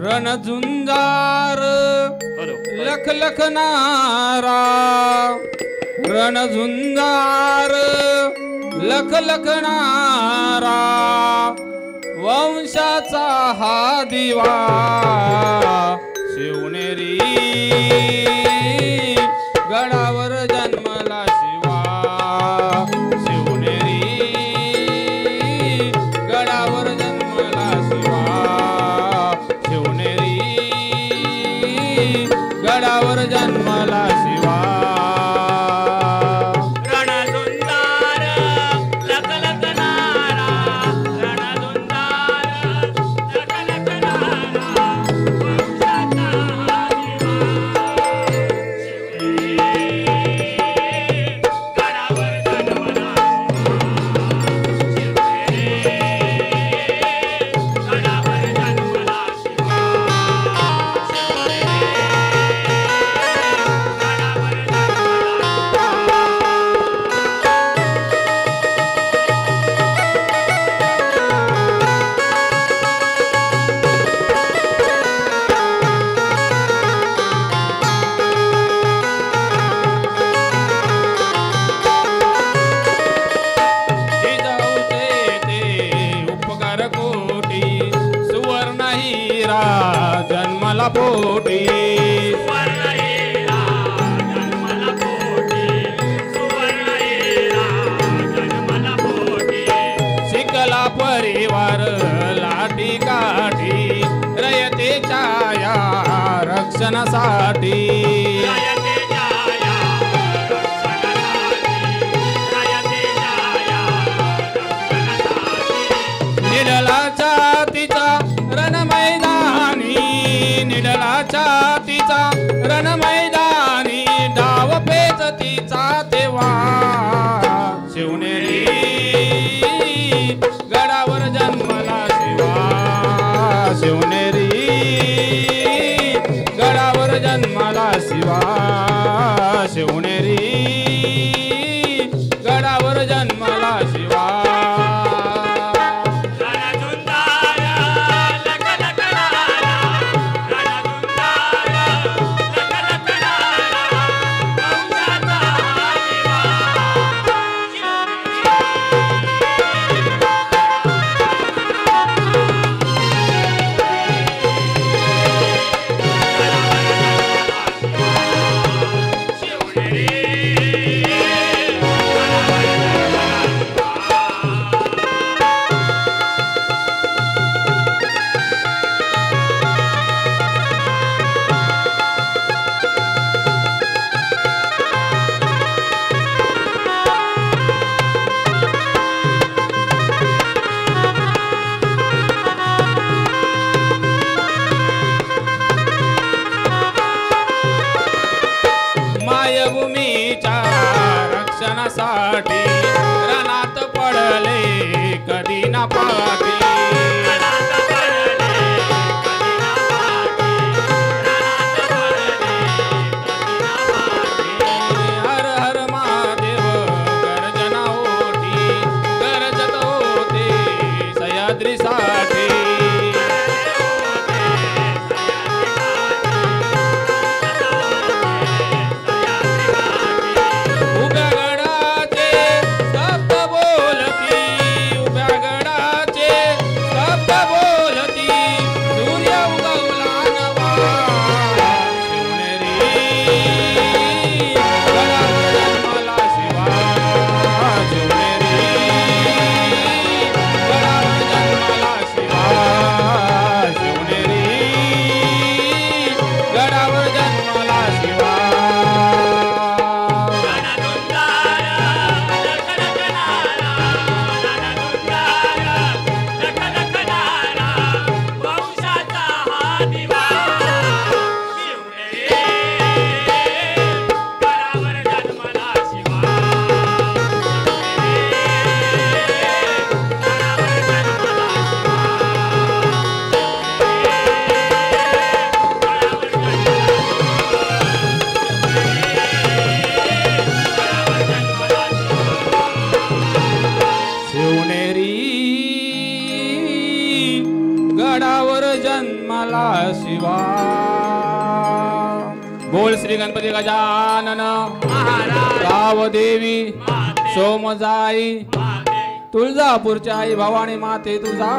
रणझुंजार लख लखनारा, रणझुंजार लख लखनारा, वंशाचा हा दिवा शिवनेरी गडावर जन्मला शिवा, शिवनेरी गडावर जन्मला शिवा, शिवनेरी गडावर जन्मला शिवा. जन्मला पोटी सुवर्ण हिरा, जन्मला पोटी सुवर्ण हिरा, जन्मला पोटी. शिकला परिवार लाठी काठी, रयतेच्या या रक्षणासाठी, रयतेच्या या रक्षणासाठी, रयतेच्या या रक्षणासाठी. निडलाच्या तिचा रणमैदानी, निडलाच्या तिचा रणमैदानी, डाव पेच तिचा तेव्हा शिवनेरी गडावर जन्मला शिवा, शिवनेरी गडावर जन्मला शिवा, शिवनेरी गडावर जन्मला शिवा. मायभूमीच्या रक्षणासाठी रणात पडले कधी ना पाठी, रणात पडले कधी ना पाठी, रणात पडले कधी ना पाठी. हर हर महादेव गर्जना ओठी, गरजत होते सह्याद्रीसाठी, उभ्या गडाचे स्तब्ध बोलती, उभ्या गडाचे यावर जन्मला शिवा बोल श्री गणपती गजानन महाराज गावदेवी माते सोमजाई माते तुळजापूरच्या आई भवानी माते तुझा